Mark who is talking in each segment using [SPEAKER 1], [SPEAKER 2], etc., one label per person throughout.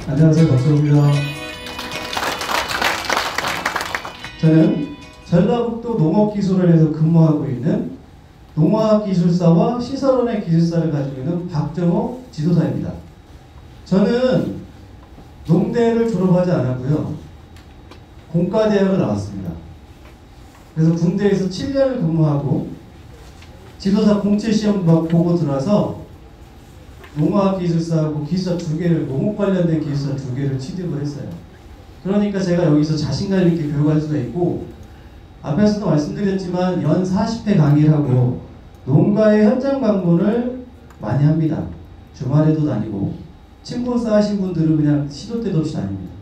[SPEAKER 1] 안녕하세요, 박정우입니다. 저는 전라북도 농업기술원에서 근무하고 있는 농화기술사와 시설원의 기술사를 가지고 있는 박정호 지도사입니다. 저는 농대를 졸업하지 않았고요. 공과대학을 나왔습니다. 그래서 군대에서 7년을 근무하고 지도사 공채시험 보고 들어와서 농화기술사하고 기술사 2개를, 농업 관련된 기술사 2개를 취득을 했어요. 그러니까 제가 여기서 자신감 있게 교육할 수가 있고, 앞에서도 말씀드렸지만 연 40회 강의를 하고 농가의 현장 방문을 많이 합니다. 주말에도 다니고 친분사 하신 분들은 그냥 시도 때도 없이 다닙니다.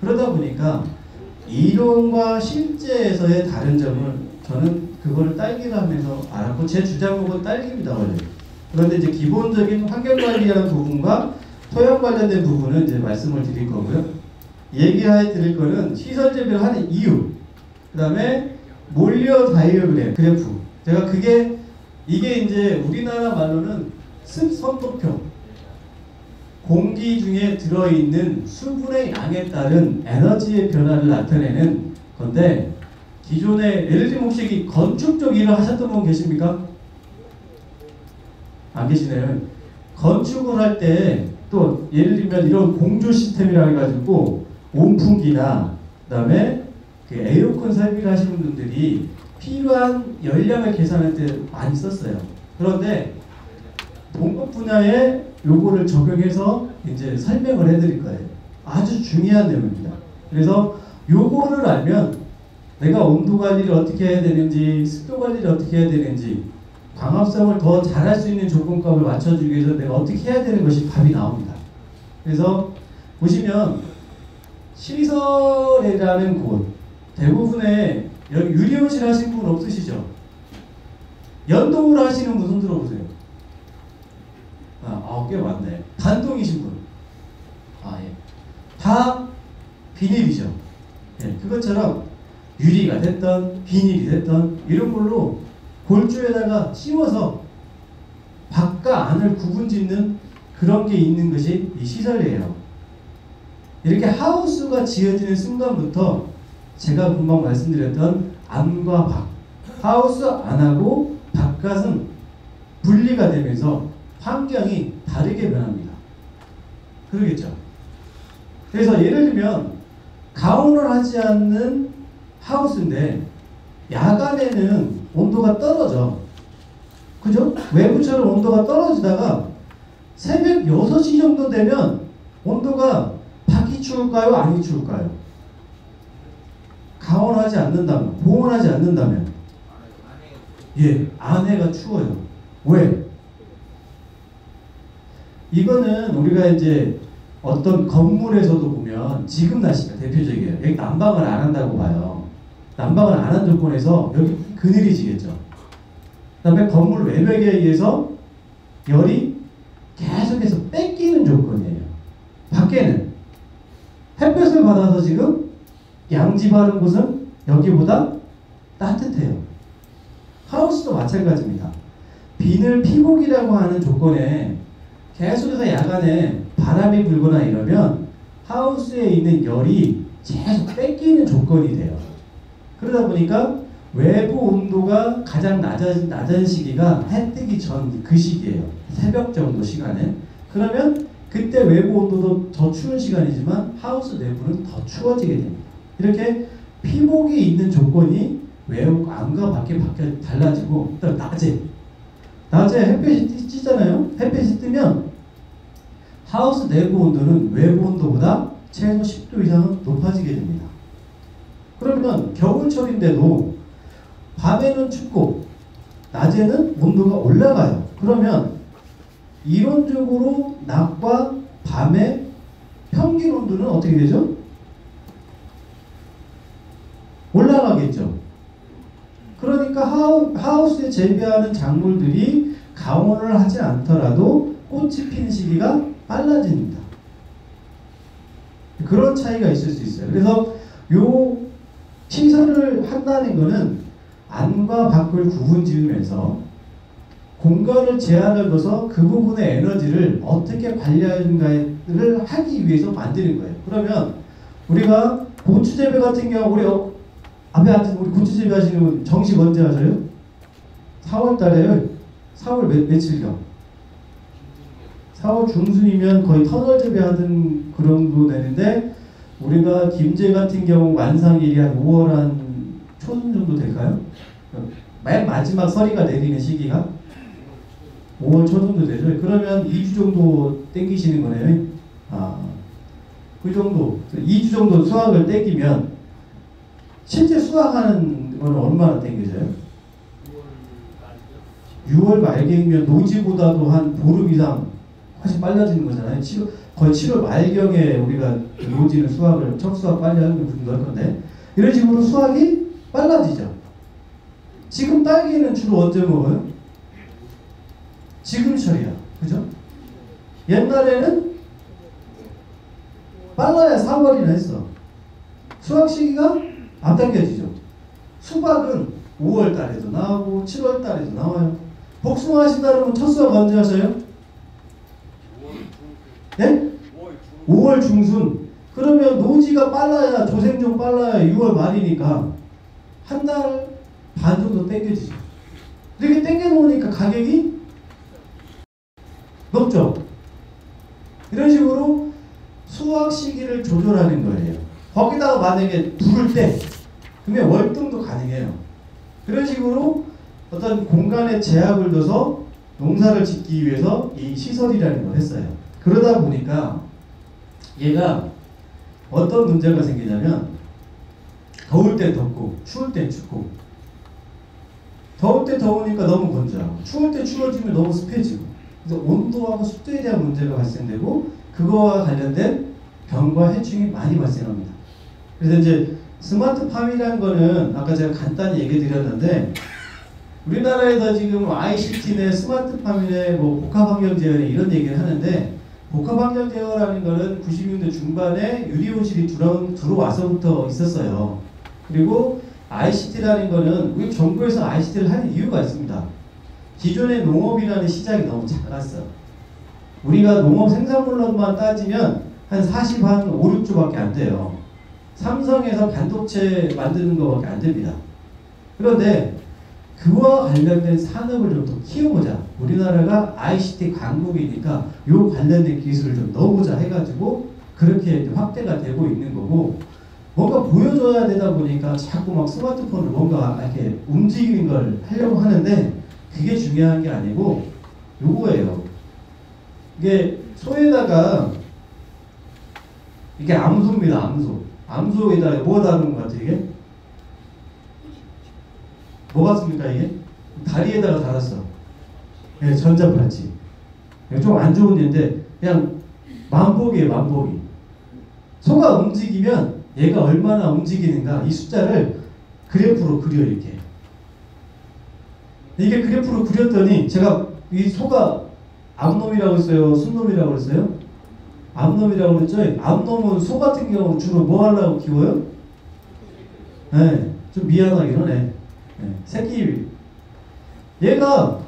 [SPEAKER 1] 그러다 보니까 이론과 실제에서의 다른 점을 저는 그거를 딸기를 하면서 알았고, 제 주장목은 딸기입니다 원래. 그런데 이제 기본적인 환경관리라는 부분과 토양 관련된 부분은 이제 말씀을 드릴 거고요. 얘기해 드릴 거는 시설 재배를 하는 이유, 그 다음에 몰려 다이어그램, 그래프. 제가 이게 이제 우리나라 말로는 습선도표, 공기 중에 들어있는 수분의 양에 따른 에너지의 변화를 나타내는 건데, 기존에 예를 들면 혹시 이 건축 쪽 일을 하셨던 분 계십니까? 안 계시네요. 건축을 할 때 또 예를 들면 이런 공조 시스템이라 해가지고 온풍기나 그 다음에 그 에어컨 설비를 하시는 분들이 필요한 열량을 계산할 때 많이 썼어요. 그런데 공급 분야에 요거를 적용해서 이제 설명을 해드릴 거예요. 아주 중요한 내용입니다. 그래서 요거를 알면 내가 온도 관리를 어떻게 해야 되는지, 습도 관리를 어떻게 해야 되는지, 광합성을 더 잘할 수 있는 조건값을 맞춰주기 위해서 내가 어떻게 해야 되는 것이 답이 나옵니다. 그래서 보시면 시설이라는 곳, 대부분의 여기 유리온실 하신 분 없으시죠? 연동으로 하시는 분 손 들어보세요. 꽤 많네. 단동이신 분. 예. 다 비닐이죠. 예, 그것처럼 유리가 됐던 비닐이 됐던 이런 걸로 골조에다가 씌워서 밖과 안을 구분짓는 그런 게 있는 것이 이 시설이에요. 이렇게 하우스가 지어지는 순간부터 제가 금방 말씀드렸던 안과 밖, 하우스 안하고 바깥은 분리가 되면서 환경이 다르게 변합니다. 그러겠죠? 그래서 예를 들면 가온을 하지 않는 하우스인데 야간에는 온도가 떨어져. 그죠? 외부처럼 온도가 떨어지다가 새벽 6시 정도 되면 온도가 밖이 추울까요? 안이 추울까요? 가온하지 않는다면, 보온하지 않는다면, 예, 안에가 추워요. 왜? 이거는 우리가 이제 어떤 건물에서도 보면 지금 날씨가 대표적이에요. 여기 난방을 안 한다고 봐요. 난방을 안 한 조건에서 여기 그늘이 지겠죠. 그 다음에 건물 외벽에 의해서 열이 계속해서 뺏기는 조건이에요. 밖에는 햇볕을 받아서 지금 양지 바른 곳은 여기보다 따뜻해요. 하우스도 마찬가지입니다. 비늘 피복이라고 하는 조건에 계속해서 야간에 바람이 불거나 이러면 하우스에 있는 열이 계속 뺏기는 조건이 돼요. 그러다 보니까 외부 온도가 가장 낮은 시기가 해 뜨기 전 그 시기예요. 새벽 정도 시간에. 그러면 그때 외부 온도도 더 추운 시간이지만 하우스 내부는 더 추워지게 됩니다. 이렇게 피복이 있는 조건이 외부 안과 밖에 달라지고, 일단 낮에 햇빛이 찌잖아요. 햇빛이 뜨면 하우스 내부 온도는 외부 온도보다 최소 10도 이상은 높아지게 됩니다. 그러면 겨울철인데도 밤에는 춥고 낮에는 온도가 올라가요. 그러면 이론적으로 낮과 밤의 평균 온도는 어떻게 되죠? 올라가겠죠. 그러니까 하우스에 재배하는 작물들이 가온을 하지 않더라도 꽃이 피는 시기가 빨라집니다. 그런 차이가 있을 수 있어요. 그래서 요 시설을 한다는 거는 안과 밖을 구분 지으면서 공간을 제한을 둬서 그 부분의 에너지를 어떻게 관리하는가를 하기 위해서 만드는 거예요. 그러면 우리가 고추재배 같은 경우 우리 앞에 앉은 우리 고추재배 하시는 분 정식 언제 하셔요? 4월 달에요. 4월 며칠경? 4월 중순이면 거의 터널 재배하던 그런 거 되는데 우리가 김제 같은 경우 완상일이 한 5월 한 초순 정도 될까요? 맨 마지막 서리가 내리는 시기가 5월 초 정도 되죠. 그러면 2주 정도 땡기시는 거네요. 그 정도 2주 정도 수확을 땡기면 실제 수확하는 건 얼마나 땡겨져요? 6월 말경이면 노지보다도 한 보름 이상 훨씬 빨라지는 거잖아요. 거의 7월 말경에 우리가 노지는 수확을 첫 수확 빨리 하는 게 무슨 걸 건데 이런 식으로 수확이 빨라지죠. 지금 딸기는 주로 언제 먹어요? 지금철이야. 그죠? 옛날에는 빨라야 4월이나 했어. 수확 시기가 안 당겨지죠. 수박은 5월 달에도 나오고 7월 달에도 나와요. 복숭아 하신다 그러면 첫 수확 언제 하셔요? 5월 5월 중순. 그러면 노지가 빨라야 조생종 빨라야 6월 말이니까 한 달 반 정도 땡겨지죠. 이렇게 땡겨 놓으니까 가격이 높죠. 이런 식으로 수확 시기를 조절하는 거예요. 거기다가 만약에 부를 때 그러면 월등도 가능해요. 그런 식으로 어떤 공간에 제약을 둬서 농사를 짓기 위해서 이 시설이라는 걸 했어요. 그러다 보니까 얘가 어떤 문제가 생기냐면 더울 때 덥고 추울 때 춥고 더울 때 더우니까 너무 건조하고 추울 때 추워지면 너무 습해지고 그래서 온도하고 습도에 대한 문제가 발생되고 그거와 관련된 병과 해충이 많이 발생합니다. 그래서 이제 스마트팜이라는 거는 아까 제가 간단히 얘기 드렸는데 우리나라에서 지금 ICT네 스마트팜이네 뭐 복합환경제어네 이런 얘기를 하는데 복합환경제어라는 거는 90년대 중반에 유리온실이 들어와서부터 있었어요. 그리고 ICT라는 거는 우리 정부에서 ICT를 하는 이유가 있습니다. 기존의 농업이라는 시장이 너무 작았어. 우리가 농업 생산물로만 따지면 한 5, 6조밖에 안 돼요. 삼성에서 반도체 만드는 것밖에 안 됩니다. 그런데 그와 관련된 산업을 좀 더 키워보자. 우리나라가 ICT 강국이니까 요 관련된 기술을 좀 넣어보자 해가지고 그렇게 확대가 되고 있는 거고 뭔가 보여줘야 되다 보니까 자꾸 막 스마트폰을 뭔가 이렇게 움직이는 걸 하려고 하는데 그게 중요한 게 아니고 요거예요. 이게 소에다가 이게 암소입니다. 암소. 암소에다가 뭐 다른 것 같아 이게? 뭐 같습니까 이게? 다리에다가 달았어. 네, 전자팔찌. 좀 안 좋은 예인데 그냥 만보기예요. 만보기. 소가 움직이면 얘가 얼마나 움직이는가 이 숫자를 그래프로 그려 이렇게. 이게 그래프로 그렸더니 제가 이 소가 암놈이라고 했어요? 순놈이라고 했어요? 암놈이라고 그랬죠? 암놈은 소 같은 경우는 주로 뭐 하려고 키워요? 네, 좀 미안하긴 하네. 네, 새끼. 얘가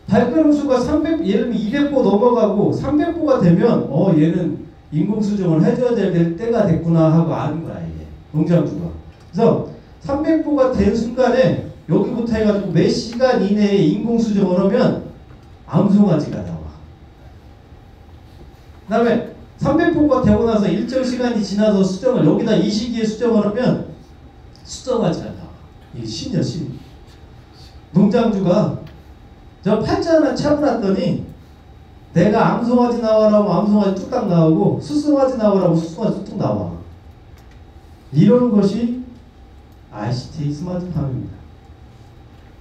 [SPEAKER 1] 발걸음 수가 300, 예를 들면 200보 넘어가고 300보가 되면 얘는 인공수정을 해줘야 될 때가 됐구나 하고 아는 거야 이게 농장주가. 그래서 300보가 된 순간에 여기부터 해가지고 몇 시간 이내에 인공수정을 하면 암송아지가 나와. 그 다음에 300보가 되고 나서 일정 시간이 지나서 수정을 여기다 이 시기에 수정을 하면 수정아지가 나와. 이게 신이야 신. 농장주가 저 팔자 하나 차고놨더니 내가 암송아지 나와라고 암송아지 뚝딱 나오고 수송아지 나오라고 수송아지 뚝뚝 나와. 이런 것이 ICT 스마트팜입니다.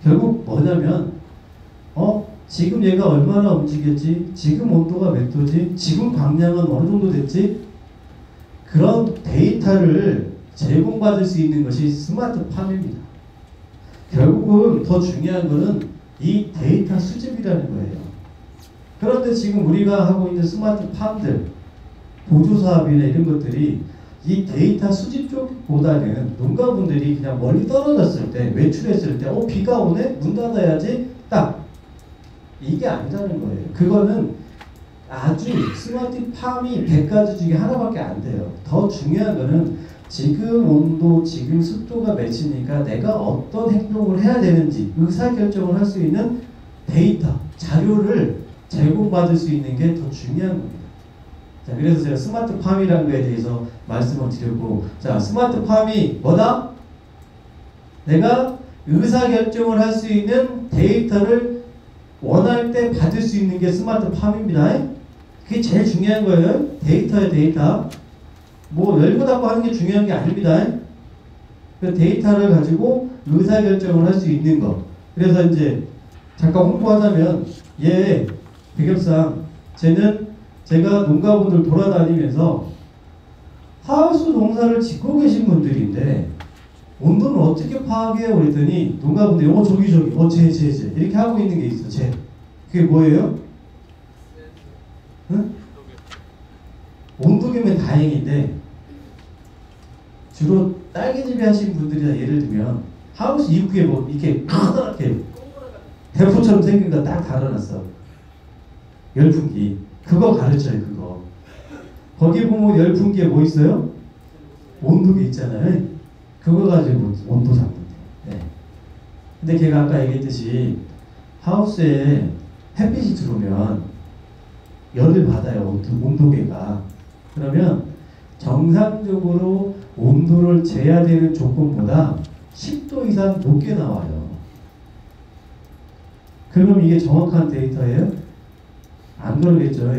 [SPEAKER 1] 결국 뭐냐면 지금 얘가 얼마나 움직였지? 지금 온도가 몇 도지? 지금 광량은 어느 정도 됐지? 그런 데이터를 제공받을 수 있는 것이 스마트팜입니다. 결국은 더 중요한 것은 이 데이터 수집이라는 거예요. 그런데 지금 우리가 하고 있는 스마트팜들, 보조사업이나 이런 것들이 이 데이터 수집 쪽보다는 농가분들이 그냥 멀리 떨어졌을 때, 외출했을 때, 비가 오네? 문 닫아야지. 딱 이게 아니라는 거예요. 그거는 아주 스마트 팜이 100가지 중에 하나밖에 안 돼요. 더 중요한 거는 지금 온도, 지금 습도가 몇이니까 내가 어떤 행동을 해야 되는지 의사결정을 할 수 있는 데이터, 자료를 제공받을 수 있는 게 더 중요한 겁니다. 자, 그래서 제가 스마트 팜이라는 거에 대해서 말씀을 드렸고, 자, 스마트 팜이 뭐다? 내가 의사결정을 할 수 있는 데이터를 원할 때 받을 수 있는 게 스마트 팜입니다. 그게 제일 중요한 거예요. 데이터의 데이터. 뭐 열고 닫고 하는 게 중요한 게 아닙니다. 그 데이터를 가지고 의사결정을 할 수 있는 거. 그래서 이제 잠깐 홍보하자면 얘 배경상 쟤는 제가 농가분들 돌아다니면서 하우스 농사를 짓고 계신 분들인데 온도는 어떻게 파악해요? 그랬더니 농가분들이 저기 이렇게 하고 있는 게 있어. 그게 뭐예요? 응? 온도계면 다행인데 주로 딸기집에 하신 분들이나 예를 들면 하우스 입구에 뭐 이렇게 커다랗게 대포처럼 생긴 거 딱 달아놨어. 열풍기. 그거 가르쳐요. 그거. 거기 보면 열풍기에 뭐 있어요? 온도계 있잖아요. 그거 가지고 온도 잡는 데. 네. 근데 걔가 아까 얘기했듯이 하우스에 햇빛이 들어오면 열을 받아요. 온도계가. 그러면 정상적으로 온도를 재야 되는 조건보다 10도 이상 높게 나와요. 그러면 이게 정확한 데이터예요? 안 그러겠죠.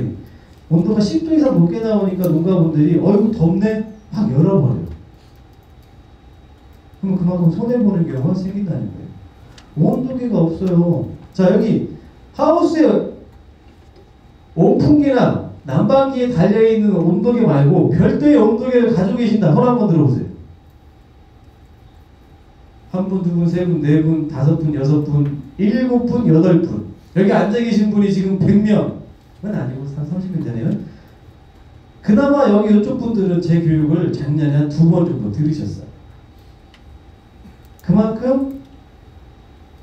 [SPEAKER 1] 온도가 10도 이상 높게 나오니까 농가분들이 이거 덥네? 확 열어버려요. 그럼 그만큼 손해보는 경우가 생긴다는 거예요. 온도계가 없어요. 자, 여기 하우스에 온풍기나 난방기에 달려있는 온도계 말고 별도의 온도계를 가지고 계신다. 손 한번 들어보세요. 한 분, 두 분, 세 분, 네 분, 다섯 분, 여섯 분, 일곱 분, 여덟 분. 여기 앉아 계신 분이 지금 100명은 아니고 한 30명 되네요. 그나마 여기 이쪽 분들은 제 교육을 작년에 한 2번 정도 들으셨어요. 그만큼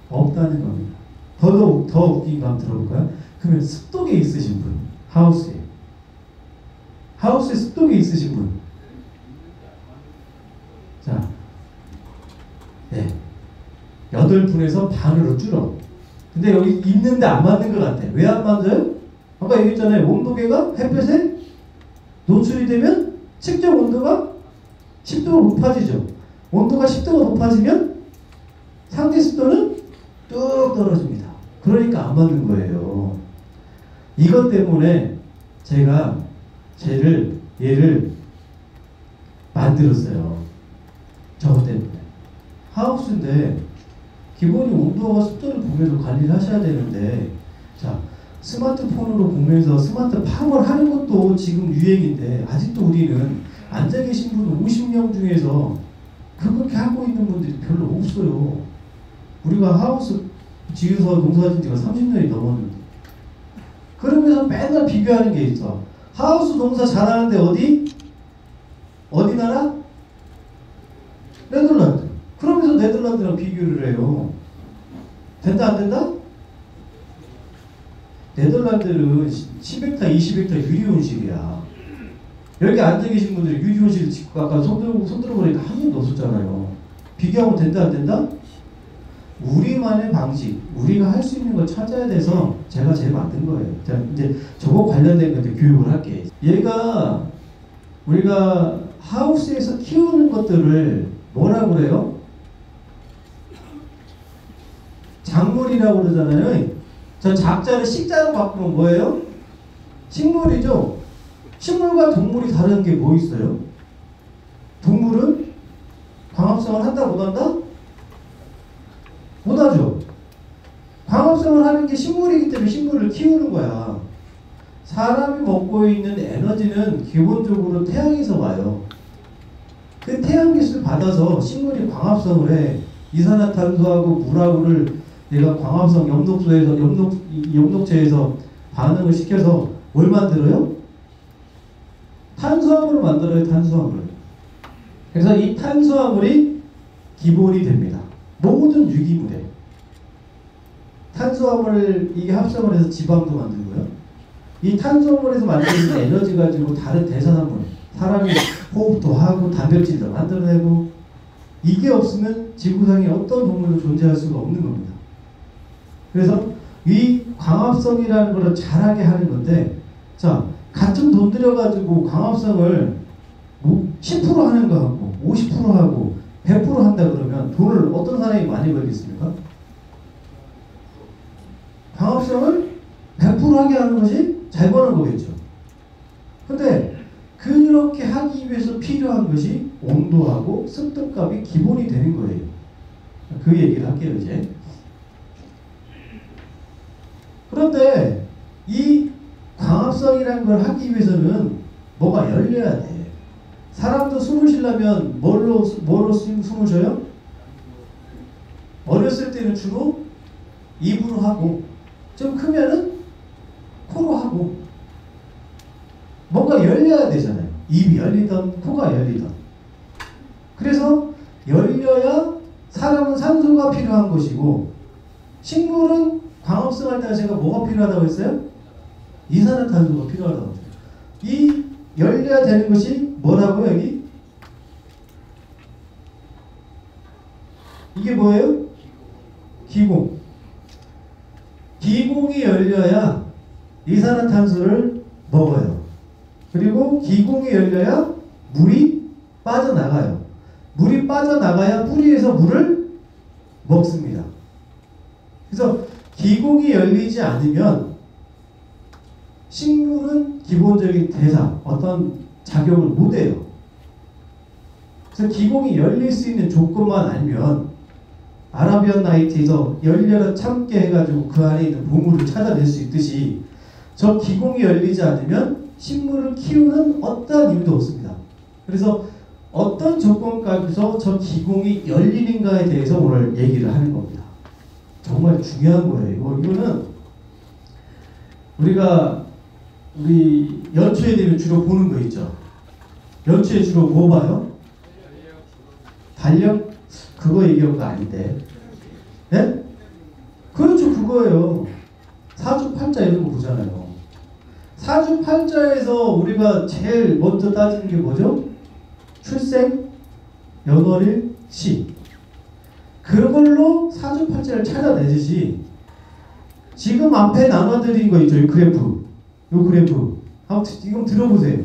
[SPEAKER 1] 없다는 겁니다. 더 웃긴 거 한번 들어볼까요? 그러면 습도계 있으신 분, 하우스에 습도계 있으신 분, 자, 네, 8분에서 반으로 줄어. 근데 여기 있는데 안 맞는 것 같아. 왜 안 맞아요? 아까 얘기했잖아요. 온도계가 햇볕에 노출이 되면 측정 온도가 10도가 높아지죠. 온도가 10도가 높아지면 상대 습도는 뚝 떨어집니다. 그러니까 안 맞는 거예요. 이것 때문에 제가 얘를 만들었어요. 저것 때문에. 하우스인데 기본이 온도와 습도를 보면서 관리를 하셔야 되는데, 자, 스마트폰으로 보면서 스마트 팜을 하는 것도 지금 유행인데 아직도 우리는 앉아 계신 분 50명 중에서 그렇게 하고 있는 분들이 별로 없어요. 우리가 하우스 지어서 농사진 지가 30년이 넘었는데. 그러면서 맨날 비교하는 게 있어. 하우스 농사 잘하는데 어디 나라? 네덜란드. 그러면서 네덜란드랑 비교를 해요. 된다 안 된다? 네덜란드는 10헥타, 20헥타 유리온실이야. 여기 앉아 계신 분들이 유리온실 짓고 아까 손 들어보니까 한 번도 없었잖아요. 비교하면 된다 안 된다? 우리만의 방식, 우리가 할 수 있는 걸 찾아야 돼서 제가 제일 만든 거예요. 자, 이제 저거 관련된 것들 교육을 할게. 얘가 우리가 하우스에서 키우는 것들을 뭐라고 그래요? 작물이라고 그러잖아요. 저 작자를 식자로 바꾸면 뭐예요? 식물이죠. 식물과 동물이 다른 게 뭐 있어요? 동물은 광합성을 한다 못한다? 못하죠. 광합성을 하는 게 식물이기 때문에 식물을 키우는 거야. 사람이 먹고 있는 에너지는 기본적으로 태양에서 와요. 그 태양빛을 받아서 식물이 광합성을 해. 이산화탄소하고 물하고를 얘가 광합성 염록체에서 반응을 시켜서 뭘 만들어요? 탄수화물을 만들어요. 탄수화물. 그래서 이 탄수화물이 기본이 됩니다. 모든 유기물에 탄수화물을 이게 합성을 해서 지방도 만들고요. 이 탄수화물에서 만드는 에너지 가지고 다른 대사산물, 사람이 호흡도 하고 단백질도 만들어내고, 이게 없으면 지구상에 어떤 동물도 존재할 수가 없는 겁니다. 그래서 이 광합성이라는 걸 잘하게 하는 건데, 자, 같은 돈 들여가지고 광합성을 뭐 10% 하는 거 하고 50% 하고 100% 한다 그러면 돈을 어떤 사람이 많이 벌겠습니까? 광합성을 100% 하게 하는 것이 잘 버는 거겠죠. 근데 그렇게 하기 위해서 필요한 것이 온도하고 습도값이 기본이 되는 거예요. 그 얘기를 할게요, 이제. 그런데 이 광합성이라는 걸 하기 위해서는 뭐가 열려야 돼. 사람도 숨을 쉬려면 뭘로 숨을 쉬어요? 어렸을 때는 주로 입으로 하고, 좀 크면은 코로 하고, 뭔가 열려야 되잖아요. 입이 열리던 코가 열리던. 그래서 열려야 사람은 산소가 필요한 것이고, 식물은 광합성 할 때 제가 뭐가 필요하다고 했어요? 이산화탄소가 필요하다고 했어요. 이 열려야 되는 것이 뭐라고요, 여기? 이게 뭐예요? 기공. 기공이 열려야 이산화탄소를 먹어요. 그리고 기공이 열려야 물이 빠져나가요. 물이 빠져나가야 뿌리에서 물을 먹습니다. 그래서 기공이 열리지 않으면 식물은 기본적인 대사, 어떤 작용을 못해요. 그래서 기공이 열릴 수 있는 조건만 알면 아라비안 나이트에서 열려라 참깨 해가지고 그 안에 있는 보물을 찾아낼 수 있듯이 저 기공이 열리지 않으면 식물을 키우는 어떠한 이유도 없습니다. 그래서 어떤 조건까지서 저 기공이 열리는가에 대해서 오늘 얘기를 하는 겁니다. 정말 중요한 거예요. 이거는 우리 연초에 되면 주로 보는 거 있죠. 연초에 주로 뭐 봐요? 달력? 그거 얘기한 거 아닌데. 네? 그렇죠, 그거예요. 사주팔자 이런 거 보잖아요. 사주팔자에서 우리가 제일 먼저 따지는 게 뭐죠? 출생, 연월일, 시. 그걸로 사주팔자를 찾아내듯이 지금 앞에 나눠드린 거 있죠, 이 그래프. 이 그래프. 한번 이거 들어보세요.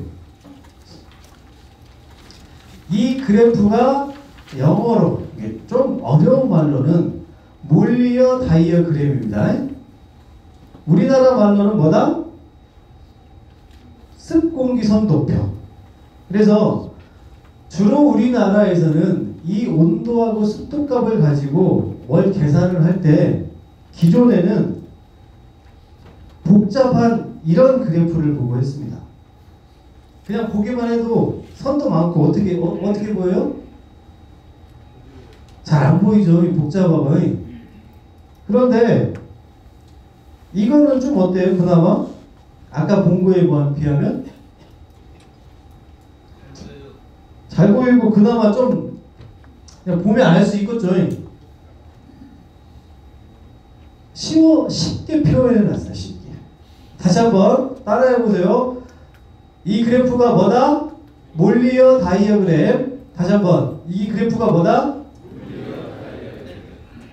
[SPEAKER 1] 이 그래프가 영어로 좀 어려운 말로는 몰리어 다이어그램입니다. 우리나라 말로는 뭐다? 습공기선도표. 그래서 주로 우리나라에서는 이 온도하고 습도값을 가지고 월 계산을 할 때 기존에는 복잡한 이런 그래프를 보고 했습니다. 그냥 보기만 해도 선도 많고 어떻게 보여요? 잘 안 보이죠, 이 복잡함이. 그런데 이거는 좀 어때요, 그나마? 아까 본 거에 비하면? 잘 보이고 그나마 좀 그냥 보면 알 수 있겠죠. 쉽게 표현해놨어요, 쉽게. 다시 한번 따라해보세요. 이 그래프가 뭐다? 몰리어 다이어그램. 다시 한번. 이 그래프가 뭐다?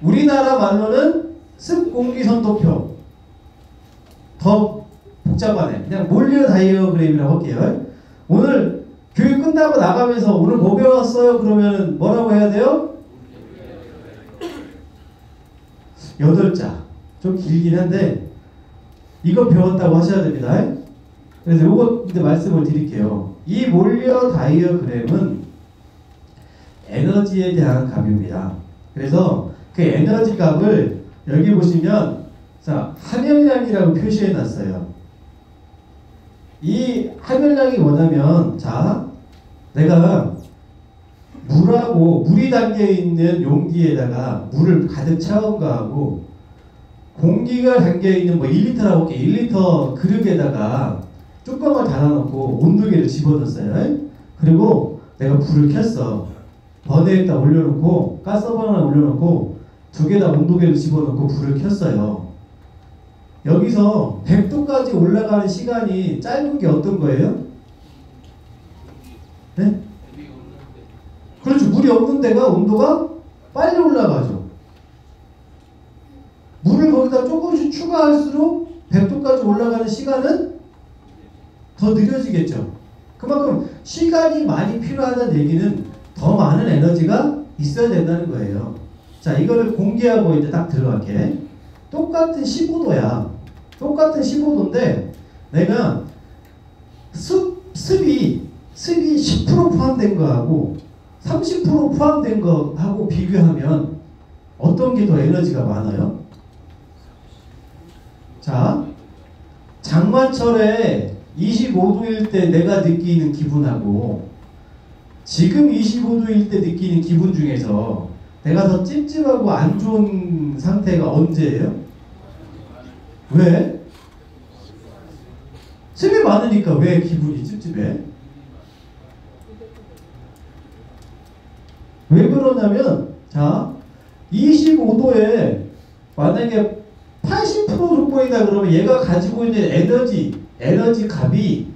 [SPEAKER 1] 우리나라 말로는 습공기선도표. 더 복잡하네. 그냥 몰리어 다이어그램이라고 할게요. 오늘 교육 끝나고 나가면서 오늘 뭐 배웠어요? 그러면 뭐라고 해야 돼요? 8자. 좀 길긴 한데 이거 배웠다고 하셔야 됩니다. 그래서 요거 이제 말씀을 드릴게요. 이 몰리어 다이어그램은 에너지에 대한 값입니다. 그래서 그 에너지 값을 여기 보시면 자, 함열량이라고 표시해 놨어요. 이 함열량이 뭐냐면 자, 내가 물이 담겨 있는 용기에다가 물을 가득 채운 거하고 공기가 담겨 있는 뭐 1리터라고 할게. 1리터 그릇에다가 뚜껑을 닫아놓고 온도계를 집어넣었어요. 그리고 내가 불을 켰어. 버너에다 올려놓고 가스버너에 올려놓고 두 개 다 온도계를 집어넣고 불을 켰어요. 여기서 100도까지 올라가는 시간이 짧은 게 어떤 거예요? 네? 그렇죠. 물이 없는 데가 온도가 빨리 올라가죠. 물을 거기다 조금씩 추가할수록 100도까지 올라가는 시간은 더 느려지겠죠. 그만큼 시간이 많이 필요하다는 얘기는 더 많은 에너지가 있어야 된다는 거예요. 자, 이거를 공개하고 이제 딱 들어갈게. 똑같은 15도야. 똑같은 15도인데 내가 습이 10% 포함된 거하고 30% 포함된 거하고 비교하면 어떤 게 더 에너지가 많아요? 자, 장마철에 25도일 때 내가 느끼는 기분하고 지금 25도일 때 느끼는 기분 중에서 내가 더 찝찝하고 안 좋은 상태가 언제예요? 왜? 습이 많으니까 왜 기분이 찝찝해? 왜 그러냐면, 자, 25도에 만약에 80% 조건이다 그러면 얘가 가지고 있는 에너지 값이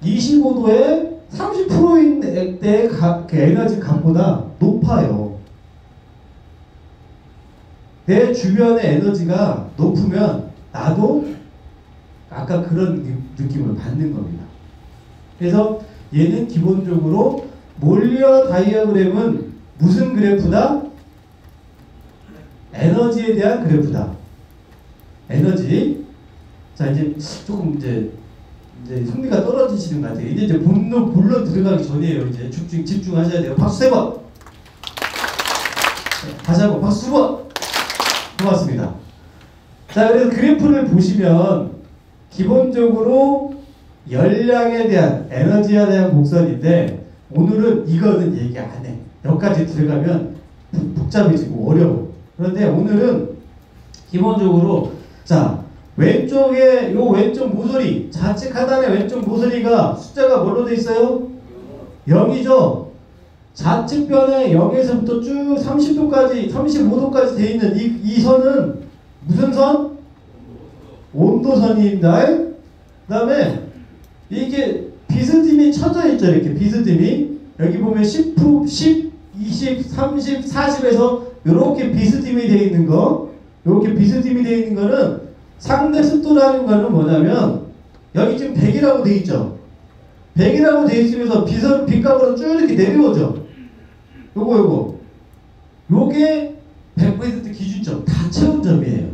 [SPEAKER 1] 25도에 30%인 때의 그 에너지 값보다 높아요. 내 주변의 에너지가 높으면 나도 아까 그런 느낌을 받는 겁니다. 그래서 얘는 기본적으로 몰리어 다이어그램은 무슨 그래프다? 에너지에 대한 그래프다. 에너지. 자, 이제 조금 이제 흥미가 떨어지시는 것 같아요. 이제 본론 들어가기 전이에요. 이제 집중하셔야 돼요. 박수 3번. 다시 한번 박수 2번. 고맙습니다. 자, 그래서 그래프를 보시면 기본적으로 열량에 대한 에너지에 대한 곡선인데 오늘은 이거는 얘기 안 해. 여기까지 들어가면 복잡해지고 어려워. 그런데 오늘은 기본적으로 자, 왼쪽에 요 왼쪽 모서리 좌측 하단의 왼쪽 모서리가 숫자가 뭘로 돼 있어요? 0이죠. 좌측 변에 0에서부터 쭉 30도까지 35도까지 돼 있는 이 선은 무슨 선? 온도선입니다. 그 다음에 이게 비스듬히 쳐져 있죠. 이렇게 비스듬히 여기 보면 10, 20, 30, 40에서 이렇게 비스듬히 되어 있는 거, 이렇게 비스듬히 되어 있는 거는 상대 습도라는 거는 뭐냐면 여기 지금 100이라고 되어 있죠. 100이라고 되어 있으면서 빛값으로 쭉 이렇게 내려오죠. 요게 100% 기준점 다 채운 점이에요.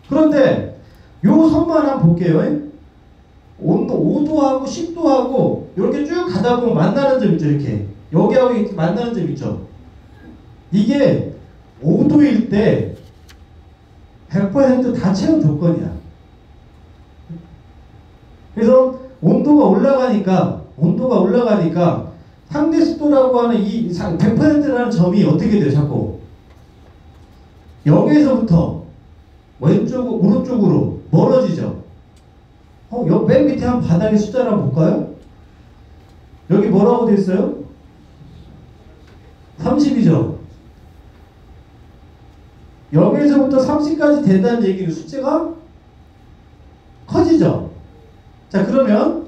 [SPEAKER 1] 그런데 요 선만 한번 볼게요. 온도 5도하고 10도하고 이렇게 쭉 가다 보면 만나는 점 있죠. 이렇게 여기하고 이렇게 만나는 점 있죠. 이게 5도일 때 100% 다 채운 조건이야. 그래서 온도가 올라가니까 상대 습도라고 하는 이 100%라는 점이 어떻게 돼요? 자꾸 0에서부터 오른쪽으로 멀어지죠. 맨 밑에 한 바닥에 숫자를 한번 볼까요? 여기 뭐라고 돼 있어요? 30이죠. 0에서부터 30까지 된다는 얘기는 숫자가 커지죠. 자, 그러면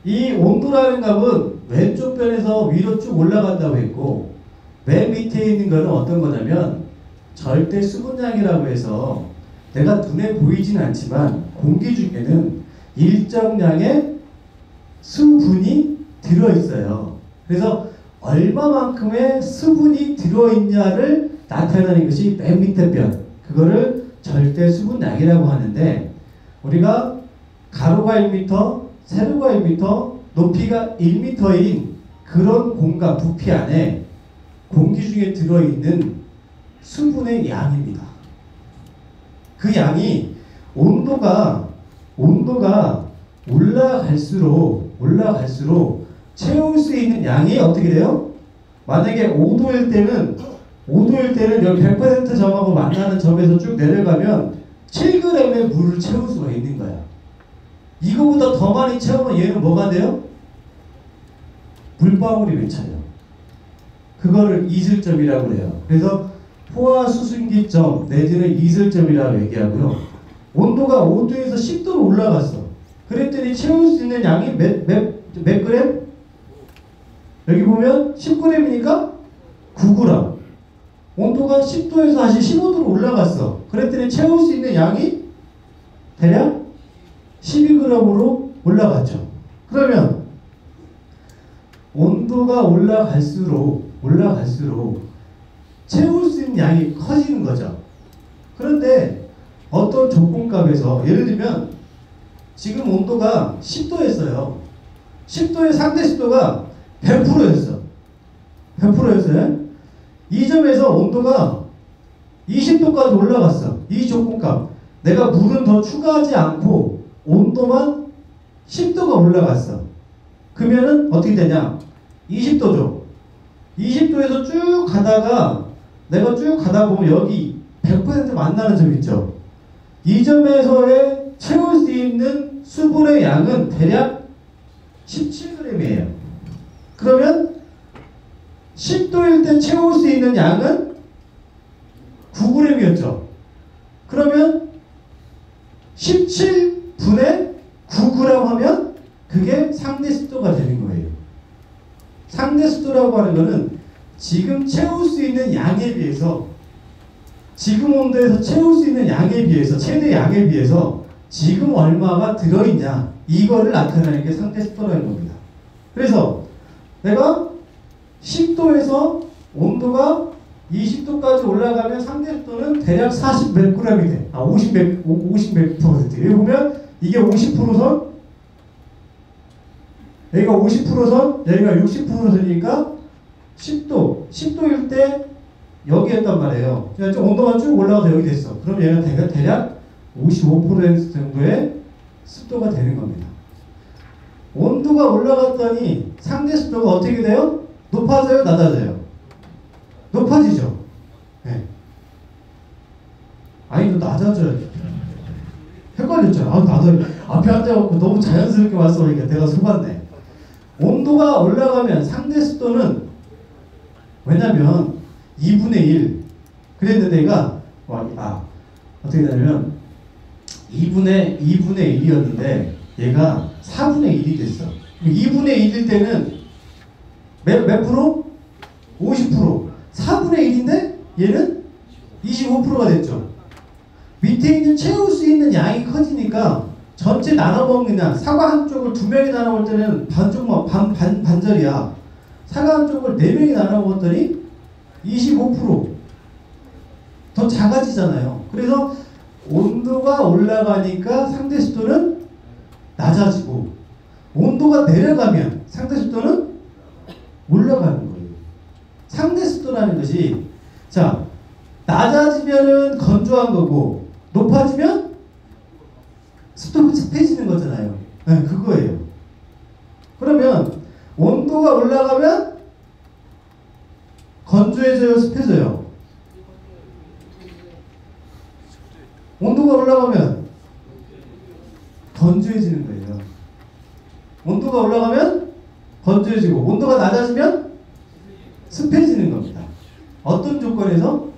[SPEAKER 1] 이 온도라는 값은 왼쪽 변에서 위로 쭉 올라간다고 했고 맨 밑에 있는 거는 어떤 거냐면 절대 수분량이라고 해서 내가 눈에 보이진 않지만 공기 중에는 일정량의 수분이 들어있어요. 그래서 얼마만큼의 수분이 들어있냐를 나타내는 것이 맨 밑에 변, 그거를 절대 수분량이라고 하는데 우리가 가로가 1m, 세로가 1m, 높이가 1m인 그런 공간 부피 안에 공기 중에 들어있는 수분의 양입니다. 그 양이 온도가 올라갈수록 채울 수 있는 양이 어떻게 돼요? 만약에 5도일 때는 여기 100% 점하고 만나는 점에서 쭉 내려가면 7g의 물을 채울 수가 있는 거야. 이거보다 더 많이 채우면 얘는 뭐가 돼요? 물방울이 맺혀요. 그거를 이슬점이라고 해요. 그래서 포화 수증기점 내지는 이슬점이라고 얘기하고요. 온도가 5도에서 10도로 올라갔어. 그랬더니 채울 수 있는 양이 몇 그램? 여기 보면 10g이니까 9g. 온도가 10도에서 다시 15도로 올라갔어. 그랬더니 채울 수 있는 양이 대략 12g으로 올라갔죠. 그러면 온도가 올라갈수록 채울 수 있는 양이 커지는 거죠. 그런데 어떤 조건값에서 예를 들면 지금 온도가 10도였어요. 10도의 상대 습도가 100%였어. 100%였어요. 이 점에서 온도가 20도까지 올라갔어. 이 조건값. 내가 물은 더 추가하지 않고 온도만 10도가 올라갔어. 그러면은 어떻게 되냐? 20도죠. 20도에서 쭉 가다가 내가 쭉 가다 보면 여기 100% 만나는 점 있죠. 이 점에서의 채울 수 있는 수분의 양은 대략 17g이에요. 그러면 10도일 때 채울 수 있는 양은 9g이었죠. 그러면 17분의 9g 하면 그게 상대 습도가 되는 거예요. 상대 습도라고 하는 거는 지금 채울 수 있는 양에 비해서 지금 온도에서 채울 수 있는 양에 비해서 최대 양에 비해서 지금 얼마가 들어있냐 이거를 나타내는 게 상대 습도라는 겁니다. 그래서 내가 10도에서 온도가 20도까지 올라가면 상대 습도는 대략 40 몇 g이 돼. 50 몇 %. 여기 보면 이게 50%선 여기가 50%선 여기가 60%선이니까 10도일 때 여기였단 말이에요. 그러니까 온도가 쭉 올라가서 여기 됐어. 그럼 얘가 대략 55% 정도의 습도가 되는 겁니다. 온도가 올라갔더니 상대 습도가 어떻게 돼요? 높아져요? 낮아져요? 높아지죠. 네. 아니, 너 낮아져요. 헷갈렸잖아. 나도 앞에 앉아갖고 너무 자연스럽게 말씀하니까 내가 속았네. 온도가 올라가면 상대 습도는 왜냐면 2분의 1 그랬는데 얘가 어떻게 되냐면 2분의 1이었는데 얘가 4분의 1이 됐어. 2분의 1일 때는 몇 프로? 50%. 4분의 1인데 얘는 25%가 됐죠. 밑에 있는 채울 수 있는 양이 커지니까 전체 나눠먹는 양, 사과 한쪽을 2명이 나눠볼 때는 반절이야. 사과 한쪽을 4명이 나눠먹었더니 25% 더 작아지잖아요. 그래서 온도가 올라가니까 상대 습도는 낮아지고 온도가 내려가면 상대 습도는 올라가는 거예요. 상대 습도라는 것이 자 낮아지면은 건조한 거고 높아지면 습도가 습해지는 거잖아요. 네, 그거예요. 그러면 온도가 올라가면 건조해져요, 습해져요? 온도가 올라가면 건조해지는 거예요. 온도가 올라가면 건조해지고 온도가 낮아지면 습해지는 겁니다. 어떤 조건에서?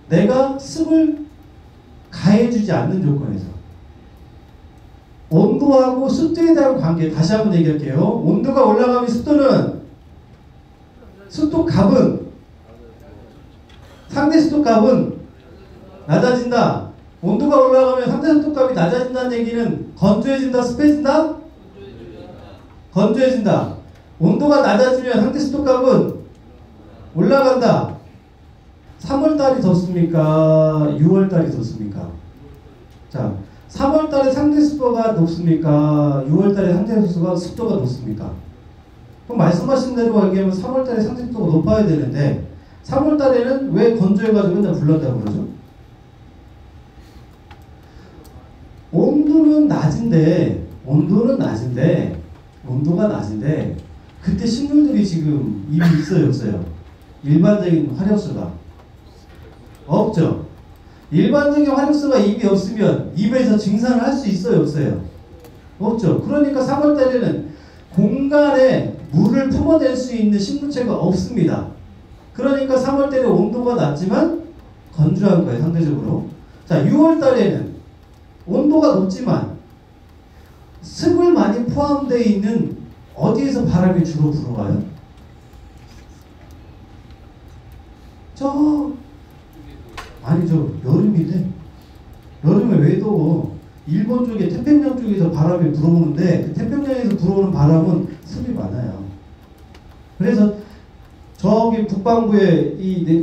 [SPEAKER 1] 내가 습을 가해주지 않는 조건에서. 온도하고 습도에 대한 관계 다시 한번 얘기할게요. 온도가 올라가면 습도 값은 상대 습도 값은 낮아진다. 온도가 올라가면 상대 습도 값이 낮아진다는 얘기는 건조해진다, 습해진다? 건조해진다. 온도가 낮아지면 상대 습도 값은 올라간다. 3월달이 덥습니까? 6월달이 덥습니까? 자, 3월달에 상대 습도가 높습니까? 6월달에 상대 습도가 높습니까? 그럼 말씀하신 대로 얘기하면 3월달에 상대 습도가 높아야 되는데 3월달에는 왜 건조해가지고 맨날 불난다고 그러죠? 온도가 낮은데 그때 식물들이 지금 입이 있어요, 없어요? 일반적인 화력수가 없죠. 일반적인 화력수가 입이 없으면 입에서 증산을 할 수 있어요, 없어요? 없죠. 그러니까 3월달에는 공간에 물을 품어낼 수 있는 식물체가 없습니다. 그러니까 3월 달에 온도가 낮지만 건조한 거예요, 상대적으로. 자, 6월 달에는 온도가 높지만 습을 많이 포함되어 있는 어디에서 바람이 주로 불어와요? 아니죠. 여름인데. 여름에 왜 더워? 일본 쪽에 태평양 쪽에서 바람이 불어오는데 그 태평양에서 불어오는 바람은 습이 많아요. 그래서 저기 북반구에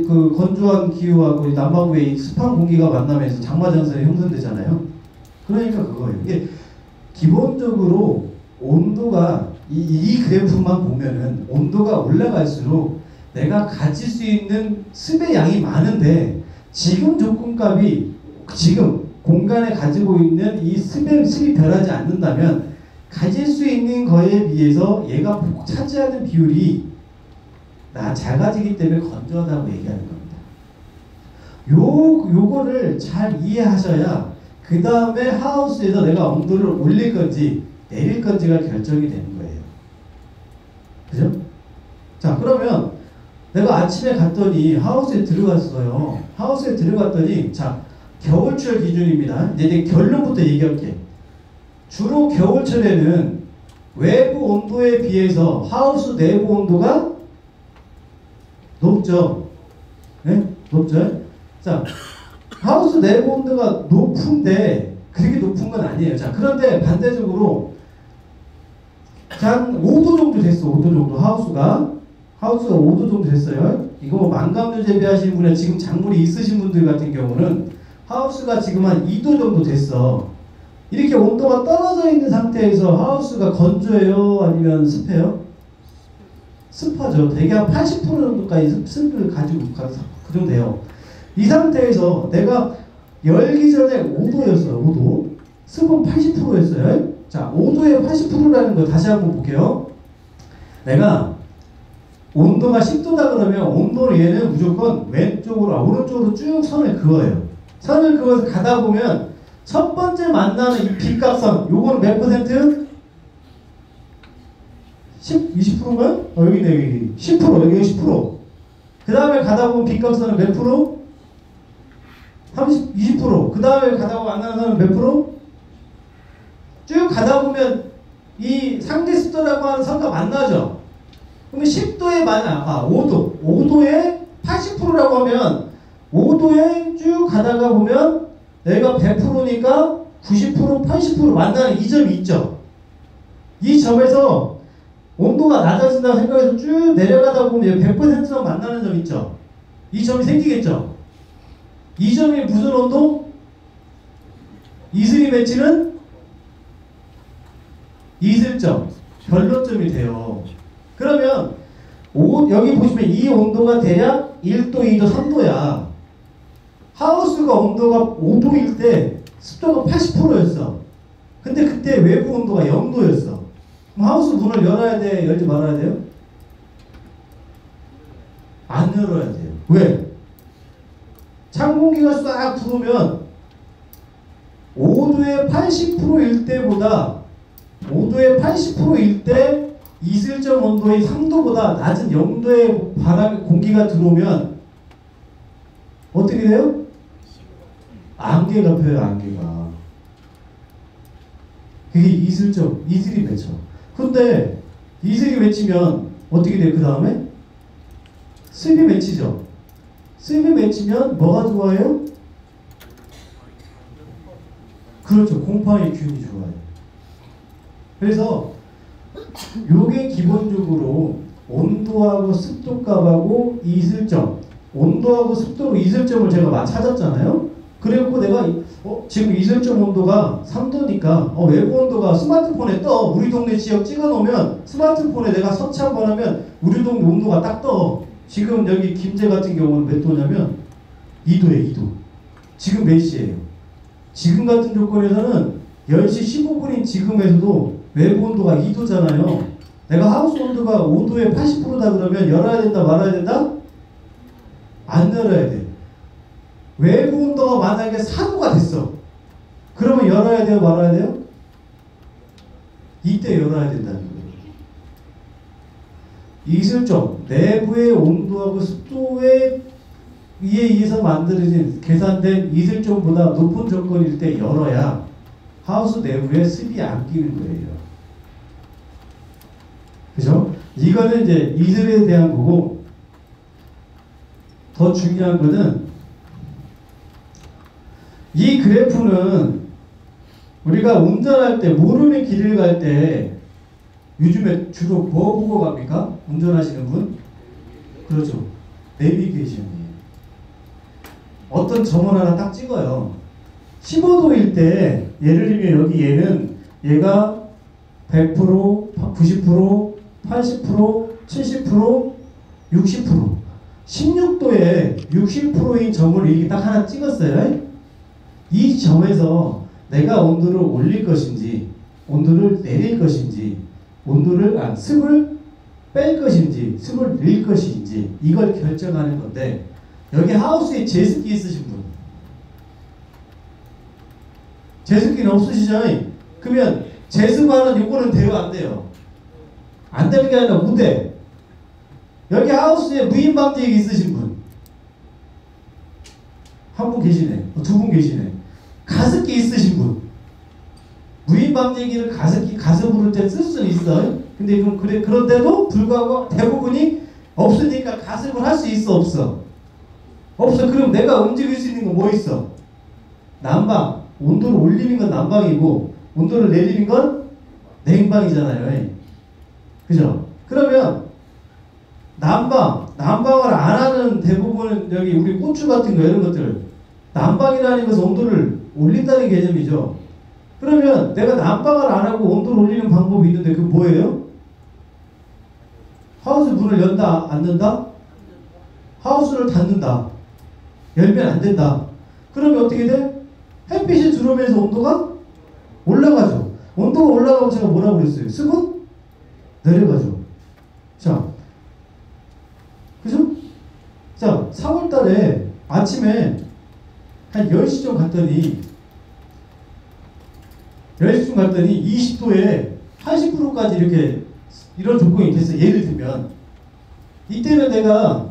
[SPEAKER 1] 그 건조한 기후하고 남반구에 이 습한 공기가 만나면서 장마전선이 형성되잖아요. 그러니까 그거예요. 이게 기본적으로 온도가 이 그래프만 보면은 온도가 올라갈수록 내가 가질 수 있는 습의 양이 많은데 지금 조건값이 지금 공간에 가지고 있는 이 습이 변하지 않는다면 가질 수 있는 거에 비해서 얘가 차지하는 비율이 작아지기 때문에 건조하다고 얘기하는 겁니다. 요거를 잘 이해하셔야 그 다음에 하우스에서 내가 온도를 올릴 건지 내릴 건지가 결정이 되는 거예요. 그죠? 자, 그러면 내가 아침에 갔더니 하우스에 들어갔어요. 하우스에 들어갔더니 자, 겨울철 기준입니다. 이제 결론부터 얘기할게. 주로 겨울철에는 외부 온도에 비해서 하우스 내부 온도가 높죠. 네? 높죠? 자, 하우스 내부 온도가 높은데 그렇게 높은 건 아니에요. 자, 그런데 반대적으로 한 5도 정도 됐어. 5도 정도 하우스가 5도 정도 됐어요. 이거 뭐 망감류 재배하시는 분이나 지금 작물이 있으신 분들 같은 경우는 하우스가 지금 한 2도 정도 됐어. 이렇게 온도가 떨어져 있는 상태에서 하우스가 건조해요? 아니면 습해요? 습하죠. 대개 한 80% 정도까지 습을 가지고 그 정도 돼요. 이 상태에서 내가 열기 전에 5도였어요. 5도. 습은 80%였어요. 자, 5도에 80%라는 거 다시 한번 볼게요. 내가 온도가 10도다 그러면 온도를 얘는 무조건 왼쪽으로, 오른쪽으로 쭉 선을 그어요. 선을 그어서 가다 보면 첫 번째 만나는 이 빗값선, 요거는 몇 퍼센트? 20%인가요? 여기 있네, 여기. 10%, 여기 10%. 그 다음에 가다 보면 빗값선은 몇 프로? 20%. 그 다음에 가다 보면 만나는 선은 몇 프로? 쭉 가다 보면 이 상대습도라고 하는 선과 만나죠. 그러면 10도에 5도. 5도에 80%라고 하면 5도에 쭉 가다가 보면 내가 100%니까 90%, 80% 만나는 이 점이 있죠. 이 점에서 온도가 낮아진다고 생각해서 쭉 내려가다 보면 100%로 만나는 점 있죠. 이 점이 생기겠죠. 이 점이 무슨 온도? 이슬이 맺히는 이슬점, 결론점이 돼요. 그러면 여기 보시면 이 온도가 대략 1도, 2도, 3도야. 하우스가 온도가 5도일 때 습도가 80%였어. 근데 그때 외부 온도가 0도였어. 그럼 하우스 문을 열어야 돼? 열지 말아야 돼요? 안 열어야 돼요. 왜? 찬 공기가 싹 들어오면 5도의 80%일 때보다 5도의 80%일 때 이슬점 온도의 3도보다 낮은 0도의 공기가 들어오면 어떻게 돼요? 안개가 펴요, 안개가. 그게 이슬이 맺혀. 근데 이슬이 맺히면 어떻게 돼요, 그 다음에? 습이 맺히죠. 습이 맺히면 뭐가 좋아요? 그렇죠. 곰팡이 균이 좋아요. 그래서 요게 기본적으로 온도하고 습도값하고 이슬점, 온도하고 습도로 이슬점을 제가 찾았잖아요. 그래갖고 내가 지금 이슬점 온도가 3도니까 외부 온도가 스마트폰에 떠. 우리 동네 지역 찍어놓으면 스마트폰에 내가 서치 한번 하면 우리 동네 온도가 딱 떠. 지금 여기 김제 같은 경우는 몇 도냐면 2도에 2도. 지금 몇 시예요? 지금 같은 조건에서는 10시 15분인 지금에서도 외부 온도가 2도잖아요. 내가 하우스 온도가 5도에 80%다 그러면 열어야 된다 말아야 된다? 안 열어야 돼. 외부 온도가 만약에 4도가 됐어. 그러면 열어야 돼요 말아야 돼요? 이때 열어야 된다는 거예요. 이슬점, 내부의 온도하고 습도에 의해서 만들어진 계산된 이슬점보다 높은 조건일 때 열어야 하우스 내부에 습이 안 끼는 거예요. 그죠? 이거는 이제 이슬에 대한 거고, 더 중요한 거는 이 그래프는 우리가 운전할 때, 모르는 길을 갈 때 요즘에 주로 뭐 보고 갑니까? 운전하시는 분? 그렇죠. 내비게이션이에요. 어떤 점을 하나 딱 찍어요. 15도일 때 예를 들면 여기 얘가 100%, 90%, 80%, 70%, 60%, 16도에 60%인 점을 이렇게 딱 하나 찍었어요. 이 점에서 내가 온도를 올릴 것인지, 온도를 내릴 것인지, 습을 뺄 것인지, 습을 늘 것인지, 이걸 결정하는 건데, 여기 하우스에 제습기 있으신 분, 제습기는 없으시죠? 그러면 제습하는 요거는 돼요, 안 돼요? 안 되는 게 아니라 무대. 여기 하우스에 무인 방지기 있으신 분, 한 분 계시네, 두 분 계시네. 가습기 있으신 분, 무인 방지기를 가습 부를 때 쓸 수는 있어요. 근데 그런데도 불구하고 대부분이 없으니까 가습을 할 수 있어, 없어? 없어. 그럼 내가 움직일 수 있는 건 뭐 있어? 난방. 온도를 올리는 건 난방이고, 온도를 내리는 건 냉방이잖아요. 그죠? 그러면 난방을 안 하는 대부분은 여기 우리 고추 같은 거 이런 것들, 난방이라는 것은 온도를 올린다는 개념이죠. 그러면 내가 난방을 안 하고 온도를 올리는 방법이 있는데 그게 뭐예요? 하우스 문을 연다, 안 연다? 하우스를 닫는다. 열면 안 된다. 그러면 어떻게 돼? 햇빛이 들어오면서 온도가 올라가죠. 온도가 올라가고 제가 뭐라고 그랬어요? 습은 내려가죠. 자, 그죠? 자, 4월 달에 아침에 한 10시쯤 갔더니 20도에 80%까지 이런 조건이 됐어. 예를 들면 이때는 내가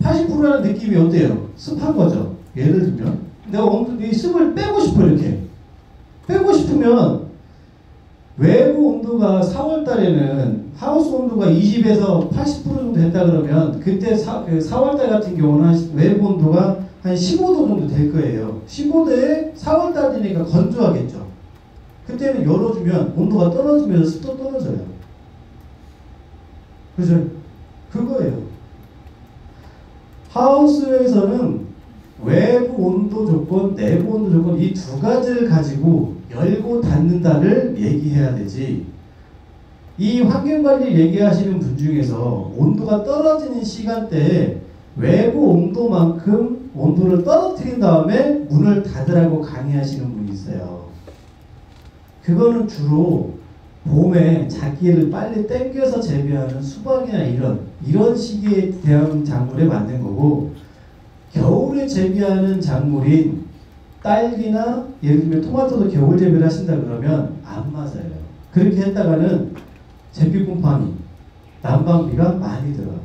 [SPEAKER 1] 80%라는 느낌이 어때요? 습한 거죠. 예를 들면 내가 이 습을 빼고 싶어. 이렇게 빼고 싶으면 외부 온도가 4월 달에는 하우스 온도가 20에서 80% 정도 됐다 그러면 그때 4월 달 같은 경우는 외부 온도가 한 15도 정도 될 거예요. 15도에 4월 달이니까 건조하겠죠. 그때는 열어주면 온도가 떨어지면서 습도 떨어져요. 그죠? 그거예요. 하우스에서는 외부 온도 조건, 내부 온도 조건 이 두 가지를 가지고 열고 닫는다를 얘기해야 되지. 이 환경관리 얘기하시는 분 중에서 온도가 떨어지는 시간대에 외부 온도만큼 온도를 떨어뜨린 다음에 문을 닫으라고 강의하시는 분이 있어요. 그거는 주로 봄에 자기를 빨리 땡겨서 재배하는 수박이나 이런 시기에 대한 작물에 맞는 거고, 겨울에 재배하는 작물인 딸기나 예를 들면 토마토도 겨울 재배를 하신다 그러면 안 맞아요. 그렇게 했다가는 잿빛곰팡이, 난방비가 많이 들어요.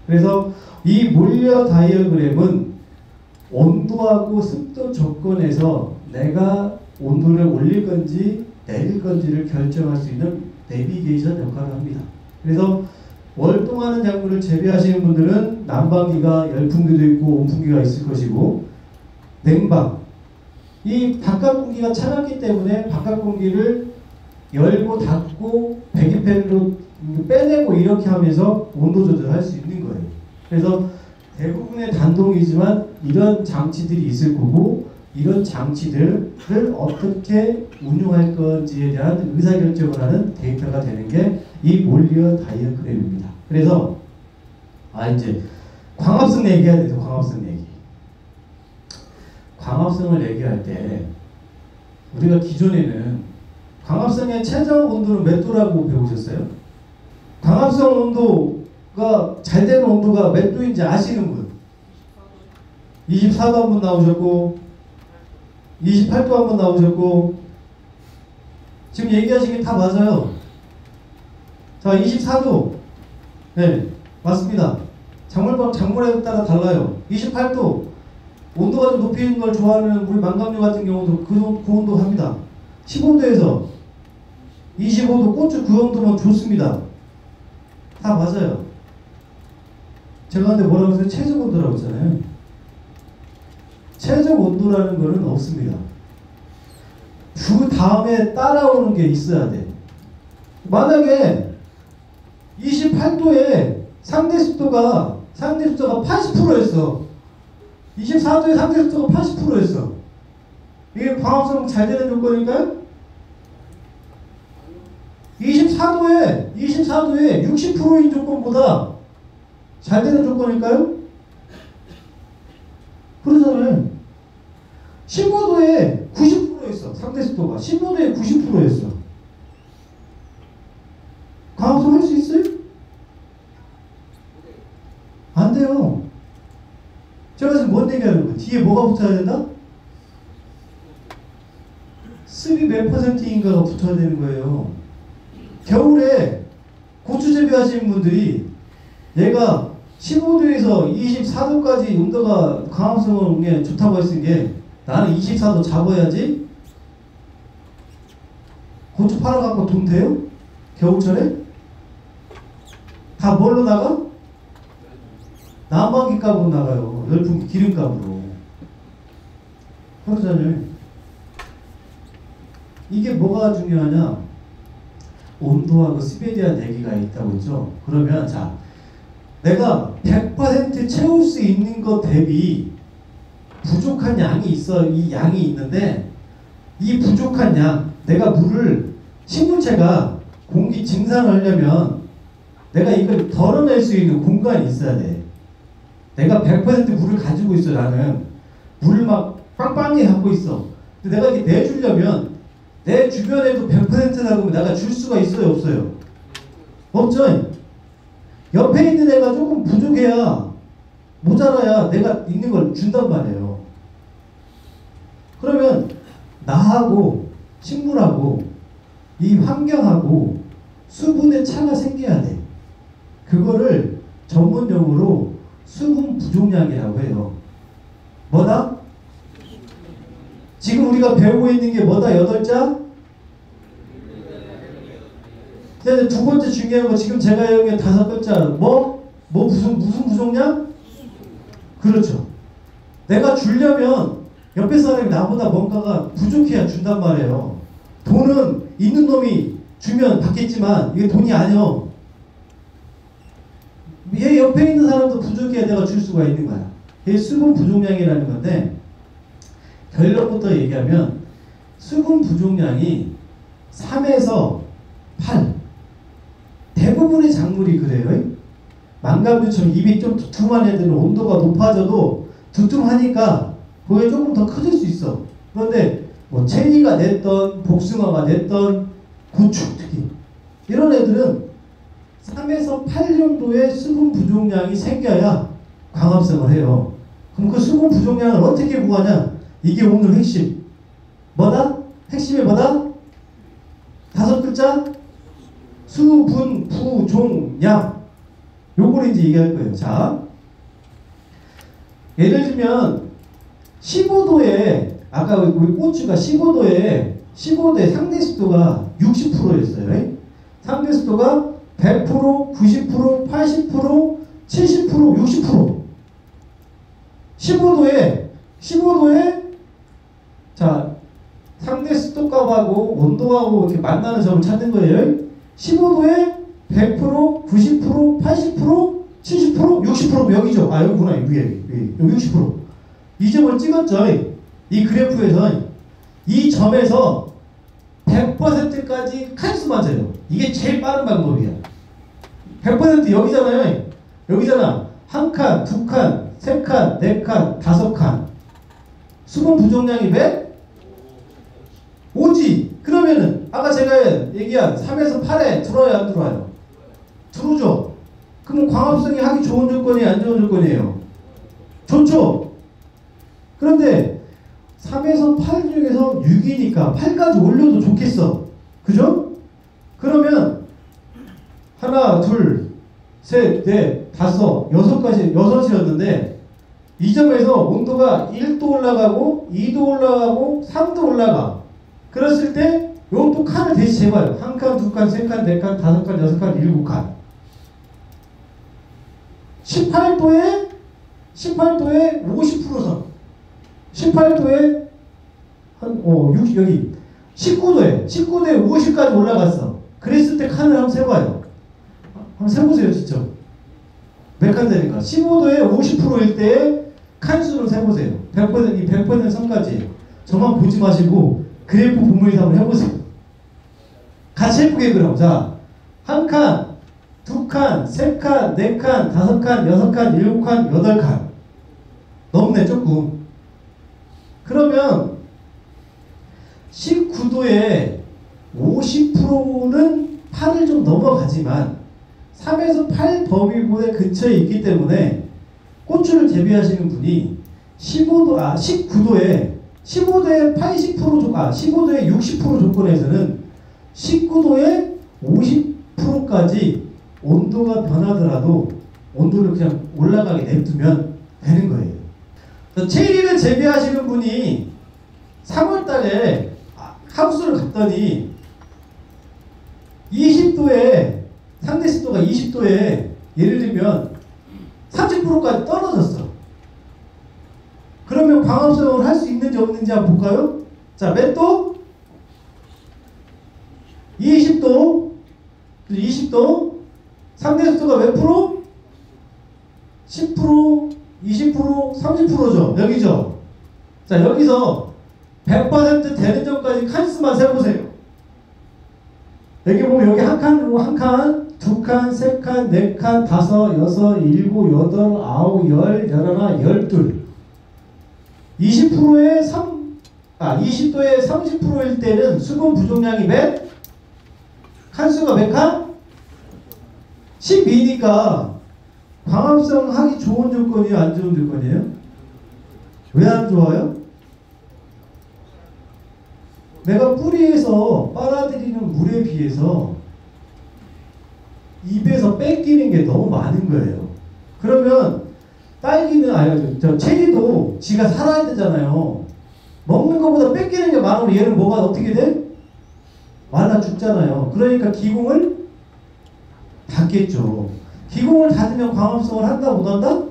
[SPEAKER 1] 그래서 이 몰리어 다이어그램은 온도하고 습도 조건에서 내가 온도를 올릴 건지 내릴 건지를 결정할 수 있는 내비게이션 역할을 합니다. 그래서 월동하는 작물을 재배하시는 분들은 난방기가 열풍기도 있고 온풍기가 있을 것이고, 냉방, 이 바깥 공기가 차갑기 때문에 바깥 공기를 열고 닫고 배기팬으로 빼내고 이렇게 하면서 온도 조절할 수 있는 거예요. 그래서 대부분의 단독이지만 이런 장치들이 있을 거고, 이런 장치들을 어떻게 운용할 건지에 대한 의사결정을 하는 데이터가 되는 게 이 몰리어 다이어그램입니다. 그래서 이제 광합성 얘기해야 돼요. 광합성 얘기. 광합성을 얘기할 때 우리가 기존에는 광합성의 최저 온도는 몇 도라고 배우셨어요? 광합성 온도가 잘 되는 온도가 몇 도인지 아시는 분? 24도 한 번 나오셨고 28도 한 번 나오셨고, 지금 얘기하신 게 다 맞아요. 자, 24도. 네, 맞습니다. 작물에 따라 달라요. 28도. 온도가 좀 높이는 걸 좋아하는 우리 망감류 같은 경우도 그 온도 합니다. 15도에서 25도 고추 그 정도면 좋습니다. 다 맞아요. 제가 근데 뭐라고 했어요? 최적 온도라고 했잖아요. 최적 온도라는 거는 없습니다. 그 다음에 따라오는 게 있어야 돼. 만약에 28도에 상대 습도가 80%였어. 24도에 상대 습도가 80%였어. 이게 광합성 잘 되는 조건일까요? 24도에 60%인 조건보다 잘 되는 조건일까요? 그러잖아요. 15도에 90%였어. 상대 습도가 15도에 90%였어. 광합성 할 수 있어요? 안 돼요. 제가 지금 뭔 얘기하는 거예요? 뒤에 뭐가 붙어야 된다? 습이 몇 %인가가 붙어야 되는 거예요. 겨울에 고추 재배하시는 분들이 얘가 15도에서 24도까지 온도가 광합성에 좋다고 했은 게 나는 24도 잡아야지 고추 팔아갖고 돈 돼요? 겨울철에? 다 뭘로 나가? 난방기 값으로 나가요. 열풍기 기름값으로. 그러잖아요. 이게 뭐가 중요하냐? 온도하고 습에 대한 얘기가 있다고 했죠. 그러면 자, 내가 100% 채울 수 있는 것 대비 부족한 양이 있어. 이 양이 있는데 이 부족한 양, 내가 물을 식물체가 공기 증산을 하려면 내가 이걸 덜어낼 수 있는 공간이 있어야 돼. 내가 100% 물을 가지고 있어. 나는 물을 막 빵빵히 갖고 있어. 근데 내가 이렇게 내주려면 내 주변에도 100%라고 내가 줄 수가 있어요? 없어요? 없죠? 옆에 있는 애가 조금 부족해야, 모자라야 내가 있는 걸 준단 말이에요. 그러면 나하고 식물하고 이 환경하고 수분의 차가 생겨야 돼. 그거를 전문 용어로 수분 부족량이라고 해요. 뭐다? 지금 우리가 배우고 있는 게 뭐다? 8자? 근데 두 번째 중요한 거 지금 제가 여기 5글자 무슨 부족량? 그렇죠. 내가 주려면 옆에 사람이 나보다 뭔가가 부족해야 준단 말이에요. 돈은 있는 놈이 주면 받겠지만 이게 돈이 아니요. 얘 옆에 있는 사람도 부족해야 내가 줄 수가 있는 거야. 이게 수분 부족량이라는 건데 결론부터 얘기하면 수분 부족량이 3에서 8. 대부분의 작물이 그래요. 망가류처럼 입이 좀 두툼한 애들은 온도가 높아져도 두툼하니까 그게 조금 더 커질 수 있어. 그런데 뭐 체리가 됐던 복숭아가 됐던 고추 특히 이런 애들은 3에서 8 정도의 수분 부족량이 생겨야 광합성을 해요. 그럼 그 수분 부족량을 어떻게 구하냐? 이게 오늘 핵심. 뭐다? 핵심이 뭐다? 5글자? 수분 부족량. 요거를 이제 얘기할 거예요. 자, 예를 들면 15도에 아까 우리 고추가 15도에 상대 습도가 60%였어요. 상대 습도가 100%, 90%, 80%, 70%, 60%. 15도에 자, 상대 습도값하고 온도하고 이렇게 만나는 점을 찾는 거예요. 15도에 100%, 90%, 80%, 70%, 60% 여기죠. 아, 여기구나. 위에. 여기 60%. 이 점을 찍었죠. 이 그래프에서 이 점에서 100%까지 칸수 맞아요. 이게 제일 빠른 방법이야. 100% 여기잖아요. 여기잖아. 한 칸, 두 칸, 세 칸, 네 칸, 다섯 칸. 수분 부족량이 몇? 5지. 그러면은 아까 제가 얘기한 3에서 8에 들어와요, 안 들어와요? 들어오죠. 그럼 광합성이 하기 좋은 조건이에요, 안 좋은 조건이에요? 좋죠. 그런데 3에서 8 중에서 6이니까 8까지 올려도 좋겠어. 그죠? 그러면 하나, 둘, 셋, 넷, 다섯, 여섯이었는데 이 점에서 온도가 1도 올라가고 2도 올라가고 3도 올라가. 그랬을 때 요것도 칸을 대시 재봐요. 한 칸, 두 칸, 세 칸, 네 칸, 다섯 칸, 여섯 칸, 일곱 칸. 18도에 50%선. 18도에 여기 19도에 50까지 올라갔어. 그랬을 때 칸을 한번 세봐요. 한번 세보세요, 직접. 몇 칸 되니까. 15도에 50%일 때 칸수를 세보세요. 100% 선까지. 저만 보지 마시고 그래프 분모에서 한번 해보세요. 같이 해보게 그럼. 자, 한 칸, 두 칸, 세 칸, 네 칸, 다섯 칸, 여섯 칸, 일곱 칸, 여덟 칸. 넘네, 조금. 그러면 19도에 50%는 8을 좀 넘어가지만 3에서 8 범위군에 근처에 있기 때문에 고추를 재배하시는 분이 19도에 15도에 60% 조건에서는 19도에 50%까지 온도가 변하더라도 온도를 그냥 올라가게 냅두면 되는 거예요. 체리를 재배하시는 분이 3월달에 하우스를 갔더니 20도에 상대 습도가 20도에 예를 들면 30%까지 떨어졌어. 그러면 광합성을 할 수 있는지 없는지 한번 볼까요? 자, 몇 도? 20도. 상대 습도가 몇 프로? 10%, 20%, 30%죠. 여기죠. 자, 여기서 100% 되는 점까지 칸수만 세보세요. 여기 보면 여기 한 칸, 두 칸, 세 칸, 네 칸, 다섯, 여섯, 일곱, 여덟, 아홉, 열, 열하나, 열둘. 20%에 20도에 30%일 때는 수분 부종량이 몇? 칸수가 몇 칸? 12니까 광합성 하기 좋은 조건이에요? 안 좋은 조건이에요? 왜 안 좋아요? 내가 뿌리에서 빨아들이는 물에 비해서 입에서 뺏기는 게 너무 많은 거예요. 그러면 체리도 지가 살아야 되잖아요. 먹는 것보다 뺏기는 게 많으면 얘는 뭐가 어떻게 돼? 말라 죽잖아요. 그러니까 기공을 닫겠죠. 기공을 닫으면 광합성을 한다 못한다?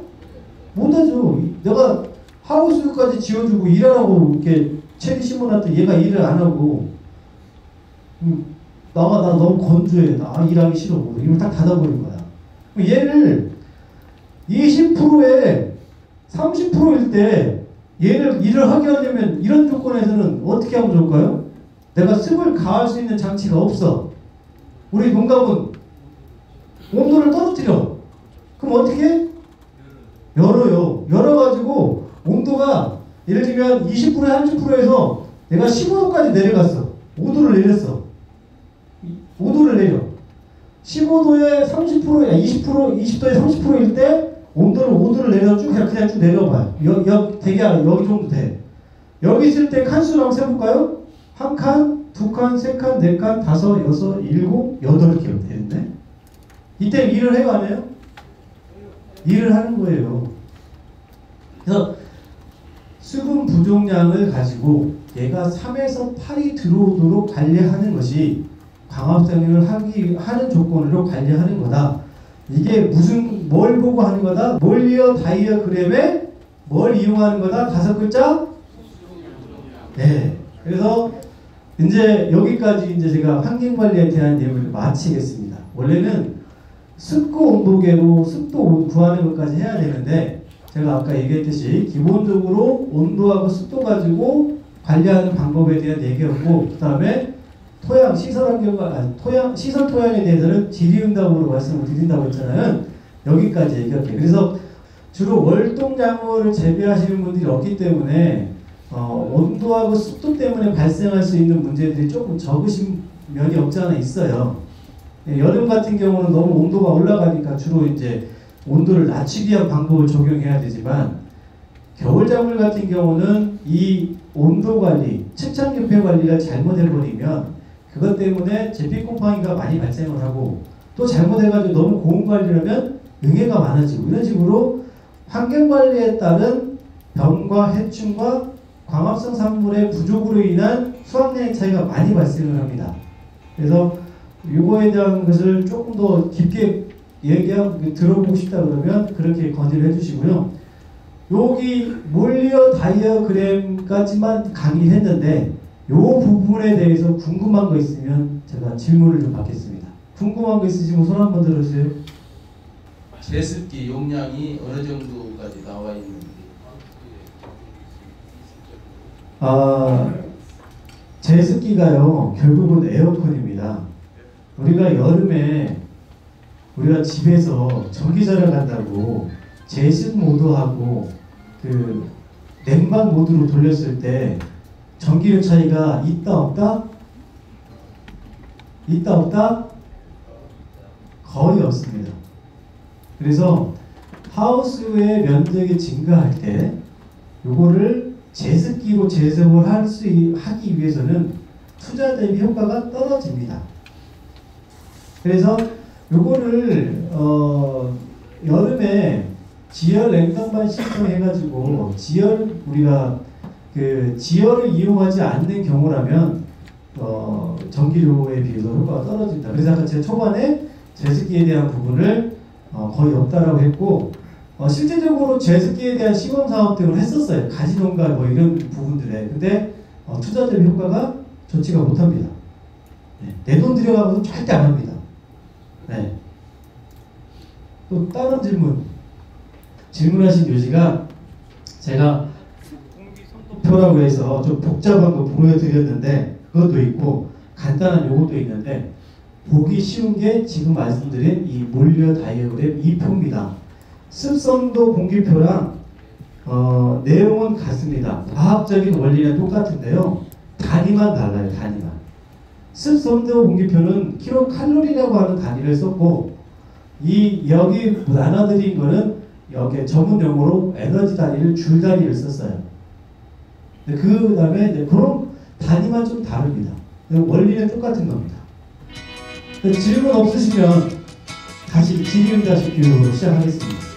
[SPEAKER 1] 못하죠. 내가 하우스까지 지어주고 일하라고 이렇게 체리 심어놨더니 얘가 일을 안 하고 나 너무 건조해. 나 일하기 싫어. 이걸 딱 닫아버린 거야. 얘를 20%에 30%일 때 얘를 일을 하게 하려면 이런 조건에서는 어떻게 하면 좋을까요? 내가 습을 가할 수 있는 장치가 없어. 우리 농가분 온도를 떨어뜨려. 그럼 어떻게 해? 열어요. 열어가지고 온도가 예를 들면 20%에 30%에서 내가 15도까지 내려갔어. 5도를 내렸어. 5도를 내려. 15도에 30%, 20도에 30%일 때 온도를 5도를 내려 그냥 쭉 내려봐요. 되게 여기 정도 돼. 여기 있을 때 칸수를 한번 세볼까요? 한 칸, 두 칸, 세 칸, 네 칸, 다섯, 여섯, 일곱, 여덟 개 되는데 이때 일을 해요, 안 해요? 일을 하는 거예요. 그래서 수분 부종량을 가지고 얘가 3에서 8이 들어오도록 관리하는 것이 광합성을 하는 조건으로 관리하는 거다. 이게 뭘 보고 하는 거다? 몰리어 다이어그램에 뭘 이용하는 거다? 5글자? 네. 그래서 이제 여기까지 이제 제가 환경관리에 대한 내용을 마치겠습니다. 원래는 습도 온도계로 습도 구하는 것까지 해야 되는데 제가 아까 얘기했듯이 기본적으로 온도하고 습도 가지고 관리하는 방법에 대한 얘기였고 그 다음에 토양, 시설 토양에 대해서는 질의응답으로 말씀을 드린다고 했잖아요. 여기까지 얘기할게요. 그래서 주로 월동작물을 재배하시는 분들이 없기 때문에 온도하고 습도 때문에 발생할 수 있는 문제들이 조금 적으신 면이 없지 않아 있어요. 여름 같은 경우는 너무 온도가 올라가니까 주로 이제 온도를 낮추기 위한 방법을 적용해야 되지만 겨울 작물 같은 경우는 이 온도 관리, 측창 유폐 관리를 잘못해버리면 그것 때문에 제피곰팡이가 많이 발생을 하고 또 잘못해가지고 너무 고온 관리라면 응애가 많아지고 이런 식으로 환경 관리에 따른 병과 해충과 광합성 산물의 부족으로 인한 수확량의 차이가 많이 발생을 합니다. 그래서 이거에 대한 것을 조금 더 깊게 들어보고 싶다 그러면 그렇게 건의를 해주시고요. 여기 몰리어 다이어그램까지만 강의했는데 이 부분에 대해서 궁금한 거 있으면 제가 질문을 좀 받겠습니다. 궁금한 거 있으시면 손 한번 들어주세요.
[SPEAKER 2] 제습기 용량이 어느 정도까지 나와 있는지.
[SPEAKER 1] 제습기가요 결국은 에어컨입니다. 우리가 여름에 우리가 집에서 전기자를 간다고 제습 모드하고 그 냉방 모드로 돌렸을 때 전기료 차이가 있다 없다? 있다 없다? 거의 없습니다. 그래서 하우스의 면적이 증가할 때 요거를 제습기로 제습을 하기 위해서는 투자 대비 효과가 떨어집니다. 그래서 요거를 여름에 지열 냉방반 신청해가지고 우리가 그 지열을 이용하지 않는 경우라면 전기료에 비해서 효과가 떨어진다. 그래서 아까 제가 초반에 제습기에 대한 부분을 거의 없다라고 했고 실제적으로 제습기에 대한 시범 사업 등을 했었어요. 가지농가 뭐 이런 부분들에. 근데 투자 대비 효과가 좋지가 못합니다. 내 돈 들여가고도 절대 안 합니다. 네. 또 다른 질문하신 요지가 제가 공기선도표라고 해서 좀 복잡한 거 보여드렸는데 그것도 있고 간단한 요것도 있는데 보기 쉬운 게 지금 말씀드린 이 몰리어 다이어그램 2표입니다. 습성도 공기표랑 내용은 같습니다. 과학적인 원리는 똑같은데요. 단위만 달라요. 단위만. 습성도 공기표는 킬로칼로리라고 하는 단위를 썼고 여기 나눠드린 거는 여기 전문 용어로 에너지 단위를 줄 단위를 썼어요. 그 다음에 그런 단위만 좀 다릅니다. 원리는 똑같은 겁니다. 질문 없으시면 다시 질의응답식 교육으로 시작하겠습니다.